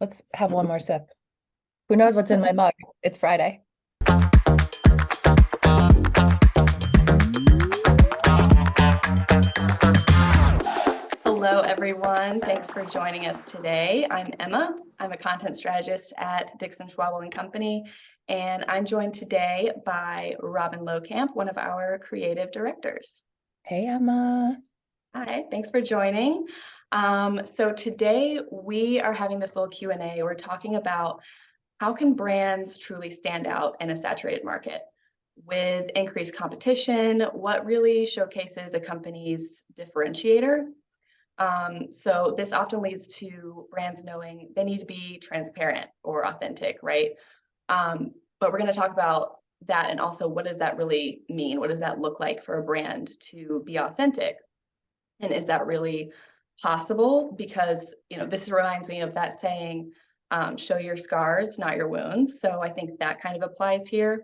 Let's have one more sip. Who knows what's in my mug? It's Friday. Hello, everyone. Thanks for joining us today. I'm Emma. I'm a content strategist at Dixon Schwabel and Company, and I'm joined today by Robin Lohkamp, one of our creative directors. Hey, Emma. Hi, thanks for joining. So today we are having this little Q&A. We're talking about how can brands truly stand out in a saturated market? With increased competition, what really showcases a company's differentiator? So this often leads to brands knowing they need to be transparent or authentic, right? But we're going to talk about that, and also what does that really mean? What does that look like for a brand to be authentic? And is that really possible? Because, this reminds me of that saying, show your scars, not your wounds. So I think that kind of applies here.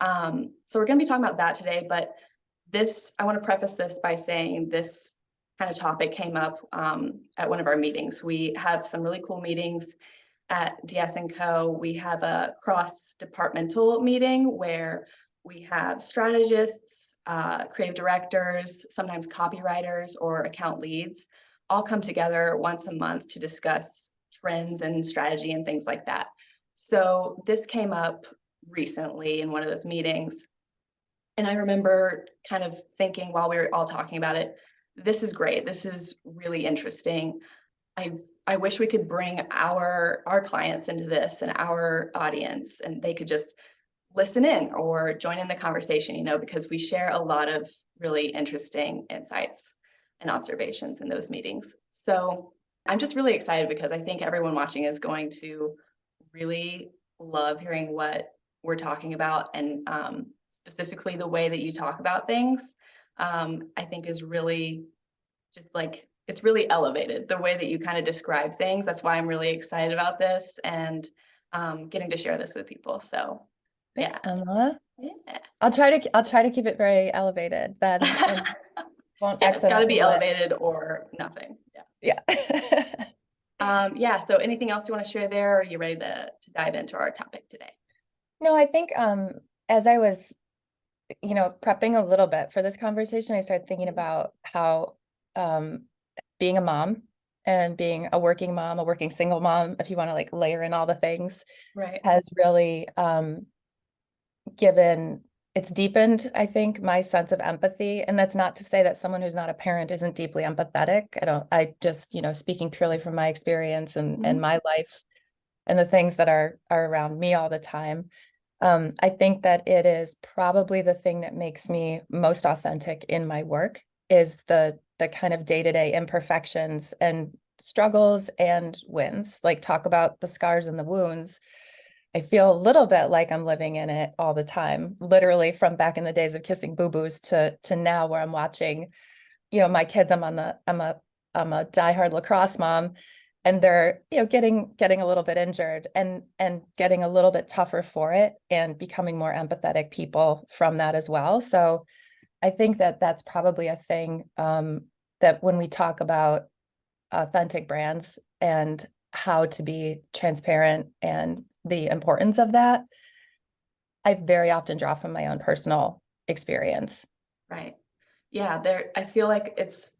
So we're going to be talking about that today, but I want to preface this by saying this kind of topic came up at one of our meetings. We have some really cool meetings at DS+CO. We have a cross-departmental meeting where we have strategists, creative directors, sometimes copywriters or account leads all come together once a month to discuss trends and strategy and things like that. So this came up recently in one of those meetings. And I remember kind of thinking while we were all talking about it, this is great. This is really interesting. I wish we could bring our clients into this and our audience, and they could just listen in or join in the conversation, because we share a lot of really interesting insights and observations in those meetings. So I'm just really excited because I think everyone watching is going to really love hearing what we're talking about, and specifically the way that you talk about things, I think is really just like, it's really elevated the way that you kind of describe things. That's why I'm really excited about this and getting to share this with people. So Thanks, yeah. Emma. Yeah. I'll try to keep it very elevated then and won't Yeah, it's got to accidentally be let. elevated or nothing. Yeah. Yeah. Yeah. So anything else you want to share there? Or are you ready to dive into our topic today? No, I think as I was, prepping a little bit for this conversation, I started thinking about how um being a mom and being a working mom, a working single mom, if you want to like layer in all the things, Right. has really given it's deepened, I think, my sense of empathy. And that's not to say that someone who's not a parent isn't deeply empathetic. I just, speaking purely from my experience and Mhm. my life and the things that are around me all the time. I think that it is probably the thing that makes me most authentic in my work is the kind of day-to-day imperfections and struggles and wins. Like talk about the scars and the wounds. I feel a little bit like I'm living in it all the time, literally from back in the days of kissing boo-boos to now where I'm watching, my kids, I'm a diehard lacrosse mom, and they're, getting a little bit injured and getting a little bit tougher for it and becoming more empathetic people from that as well. So I think that that's probably a thing that when we talk about authentic brands and how to be transparent and the importance of that, I very often draw from my own personal experience. Right. Yeah, I feel like it's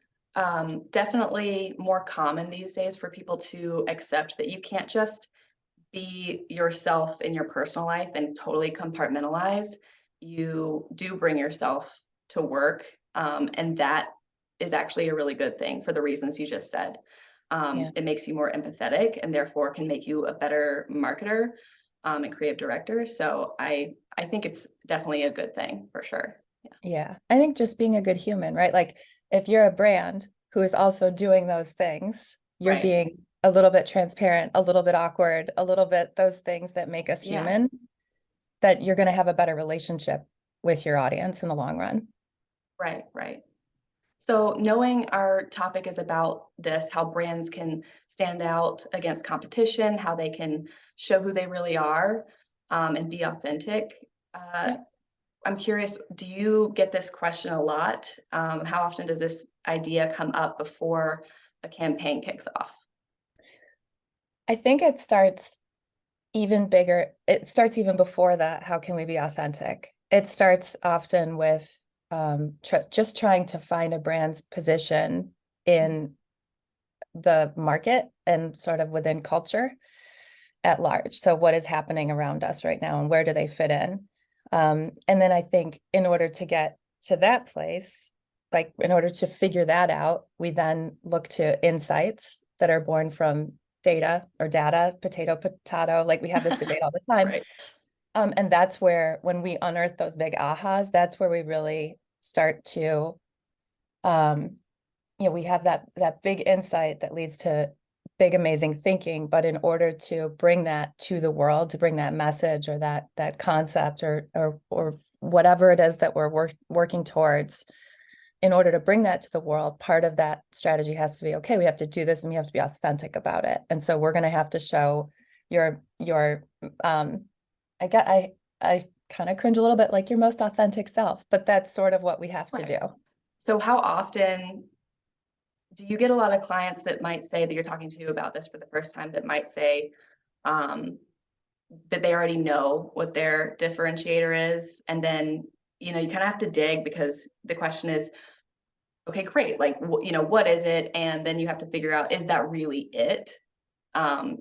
definitely more common these days for people to accept that you can't just be yourself in your personal life and totally compartmentalize. You do bring yourself to work, and that is actually a really good thing for the reasons you just said. Yeah. It makes you more empathetic and therefore can make you a better marketer and creative director. So I think it's definitely a good thing for sure. Yeah. Yeah. I think just being a good human, right? Like if you're a brand who is also doing those things, you're Right. being a little bit transparent, a little bit awkward, a little bit those things that make us Yeah. human, that you're going to have a better relationship with your audience in the long run. Right. Right. So knowing our topic is about this, how brands can stand out against competition, how they can show who they really are, and be authentic. Uh, Yeah. I'm curious, do you get this question a lot? How often does this idea come up before a campaign kicks off? I think it starts even bigger. It starts even before that. How can we be authentic? It starts often with just trying to find a brand's position in the market and sort of within culture at large. So what is happening around us right now and where do they fit in? And then I think in order to get to that place, like in order to figure that out, we then look to insights that are born from data, potato, like we have this debate all the time. Right. And that's where, when we unearth those big ahas, that's where we really start to, um, we have that big insight that leads to big, amazing thinking. But in order to bring that to the world, to bring that message or that concept or whatever it is that we're working towards, in order to bring that to the world, part of that strategy has to be, okay, we have to do this and we have to be authentic about it. And so we're going to have to show your I get I kind of cringe a little bit, like your most authentic self, but that's sort of what we have to Right. do. So how often do you get a lot of clients that might say that you're talking to about this for the first time that might say um, that they already know what their differentiator is, and then you kind of have to dig because the question is, okay, great, like what is it, and then you have to figure out, is that really it? And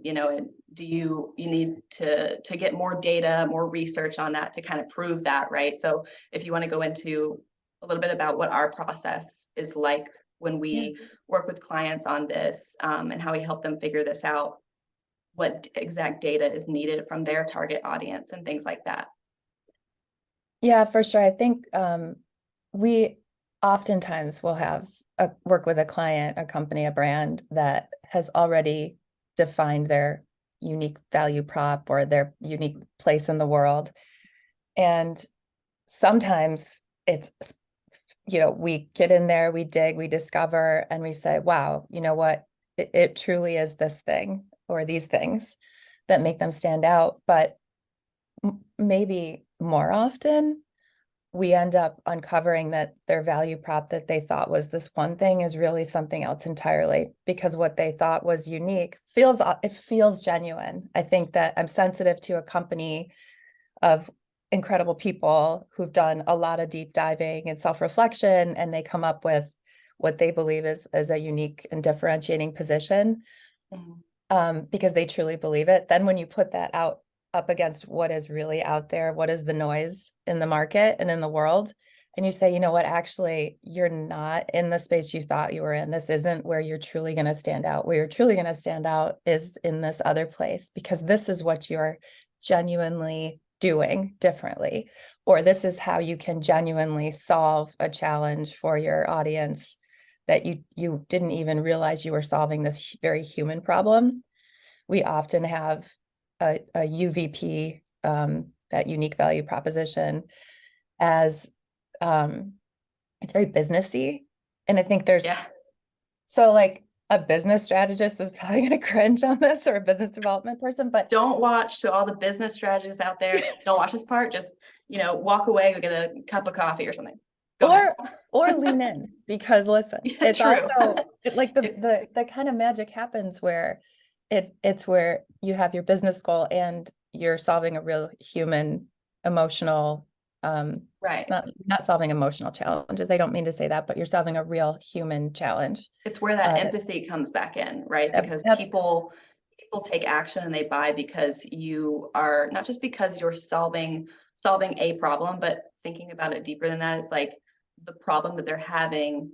do you need to get more data, more research on that to kind of prove that, right? So if you want to go into a little bit about what our process is like when Yeah. we work with clients on this, and how we help them figure this out, what exact data is needed from their target audience and things like that. Yeah, for sure. I think we oftentimes will have work with a client, a company, a brand that has already defined their unique value prop or their unique place in the world. And sometimes it's, we get in there, we dig, we discover, and we say, wow, you know what? It truly is this thing or these things that make them stand out. But maybe more often, we end up uncovering that their value prop that they thought was this one thing is really something else entirely, because what they thought was unique feels genuine. I think that I'm sensitive to a company of incredible people who've done a lot of deep diving and self-reflection, and they come up with what they believe is a unique and differentiating position, Mhm. because they truly believe it. Then when you put that out up against what is really out there, what is the noise in the market and in the world, and you say, you know what, actually, you're not in the space you thought you were in. This isn't where you're truly going to stand out. Where you're truly going to stand out is in this other place, because this is what you're genuinely doing differently, or this is how you can genuinely solve a challenge for your audience that you didn't even realize you were solving this very human problem. We often have a UVP, that unique value proposition, as it's very businessy. And I think there's, Yeah. so like a business strategist is probably going to cringe on this, or a business development person, but Don't watch, to all the business strategists out there, don't watch this part. Just, walk away, go get a cup of coffee or something. Go ahead. or lean in, because listen, Yeah, it's true. also like If the kind of magic happens where it's where you have your business goal and you're solving a real human emotional, it's Right. not solving emotional challenges. I don't mean to say that, but you're solving a real human challenge. It's where that uh empathy comes back in, right? yep, Because yep, people take action and they buy because you are not just because you're solving a problem, but thinking about it deeper than that. It's like the problem that they're having,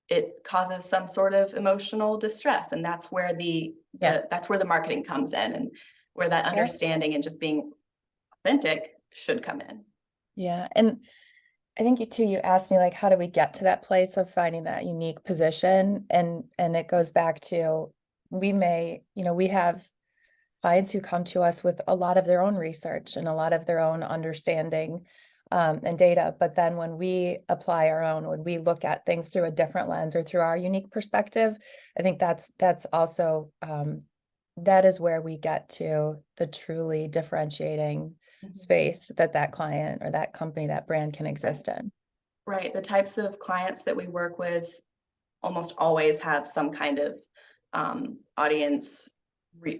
it causes some sort of emotional distress, and that's where yeah, that's where the marketing comes in, and where that yeah, understanding and just being authentic should come in. yeah. And I think you too, you asked me like, how do we get to that place of finding that unique position? And it goes back to, we have clients who come to us with a lot of their own research and a lot of their own understanding, and data. But then when we apply our own, when we look at things through a different lens or through our unique perspective, I think that's also, that is where we get to the truly differentiating Mhm. space that client or that company, that brand can Right. exist in. Right. The types of clients that we work with almost always have some kind of audience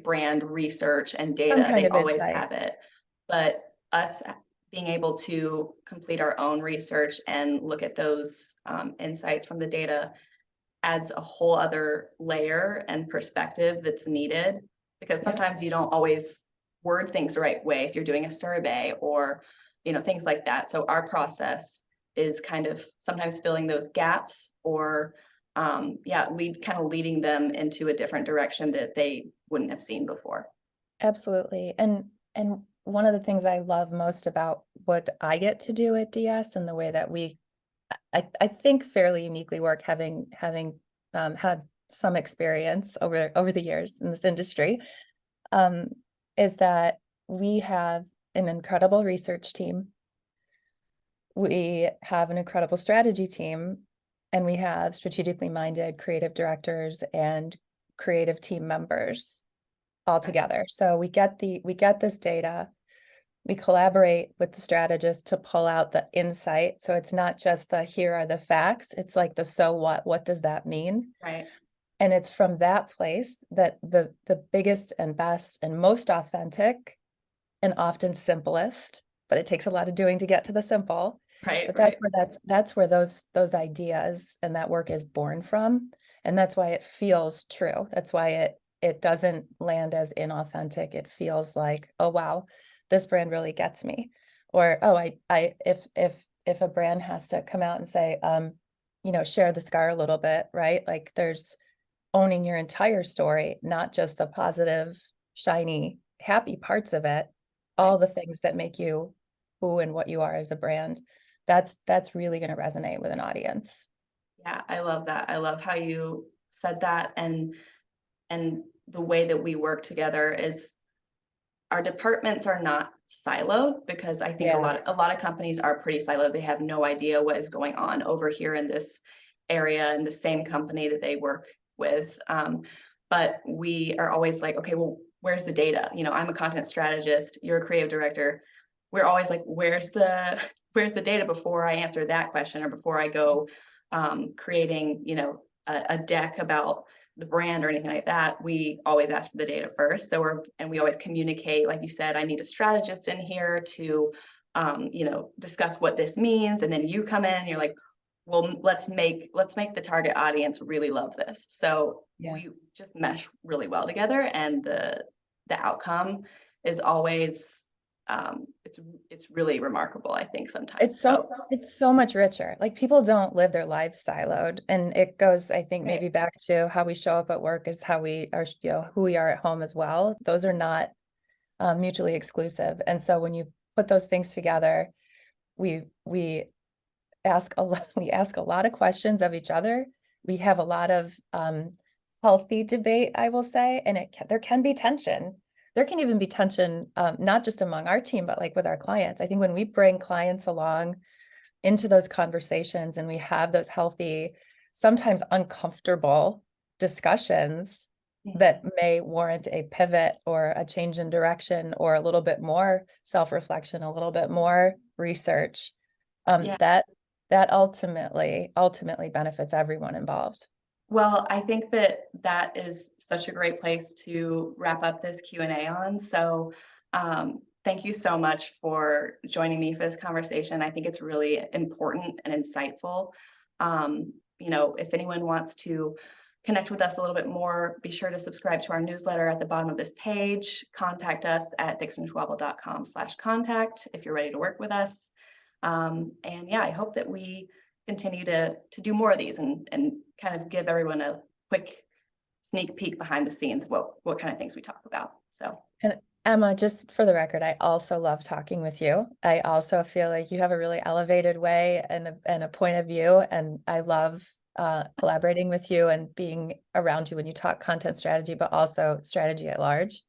brand research and Some data. kind They of always insight. have it. But us being able to complete our own research and look at those insights from the data adds a whole other layer and perspective that's needed, because Yep, sometimes you don't always word things the right way if you're doing a survey or things like that. So our process is kind of sometimes filling those gaps, or leading them into a different direction that they wouldn't have seen before. absolutely. And one of the things I love most about what I get to do at DS and the way that I think fairly uniquely work, having had some experience over the years in this industry, um, is that we have an incredible research team. We have an incredible strategy team, and we have strategically minded creative directors and creative team members all Right. together. So we get this data, we collaborate with the strategist to pull out the insight. So it's not just the here are the facts, it's like the so what does that mean? Right. And it's from that place that the biggest and best and most authentic and often simplest, but it takes a lot of doing to get to the simple. Right. But Right. that's where those ideas and that work is born from. And that's why it feels true. That's why it doesn't land as inauthentic. It feels like, oh wow, this brand really gets me. Or oh, I if a brand has to come out and say, share the scar a little bit, right? Like there's owning your entire story, not just the positive, shiny, happy parts of it, Right. all the things that make you who and what you are as a brand. That's really going to resonate with an audience. Yeah, I love that. I love how you said that, and the way that we work together is our departments are not siloed, because I think a Yeah. lot a lot of companies are pretty siloed. They have no idea what is going on over here in this area in the same company that they work with. But we are always like, okay, well, where's the data? I'm a content strategist, you're a creative director. We're always like, where's the where's the data before I answer that question, or before I go creating, a deck about the brand or anything like that. We always ask for the data first. We always communicate, like you said, I need a strategist in here to, discuss what this means. And then you come in and you're like, well, let's make the target audience really love this. So Yeah. we just mesh really well together, and the outcome is always, it's really remarkable, I think, sometimes. It's So so much richer. Like people don't live their lives siloed. And it goes, I think, right. maybe back to how we show up at work is how we are, who we are at home as well. Those are not mutually exclusive. And so when you put those things together, we we ask a lot of questions of each other. We have a lot of healthy debate, I will say, and there can be tension. There can even be tension, not just among our team, but like with our clients. I think when we bring clients along into those conversations and we have those healthy, sometimes uncomfortable discussions Mhm. that may warrant a pivot or a change in direction or a little bit more self-reflection, a little bit more research, Yeah. that ultimately benefits everyone involved. Well, I think that that is such a great place to wrap up this Q&A on. So, thank you so much for joining me for this conversation. I think it's really important and insightful. If anyone wants to connect with us a little bit more, be sure to subscribe to our newsletter at the bottom of this page. Contact us at dixonschwabel.com/contact if you're ready to work with us. And yeah, I hope that we continue to do more of these, and kind of give everyone a quick sneak peek behind the scenes of what kind of things we talk about. So And Emma, just for the record, I also love talking with you. I also feel like you have a really elevated way and a point of view, and I love collaborating with you and being around you when you talk content strategy, but also strategy at large.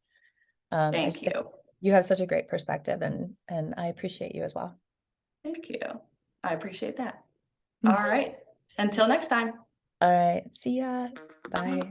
I thank just think you. you have such a great perspective, and I appreciate you as well. Thank you. I appreciate that. All right. Until next time. All right, see ya. Bye.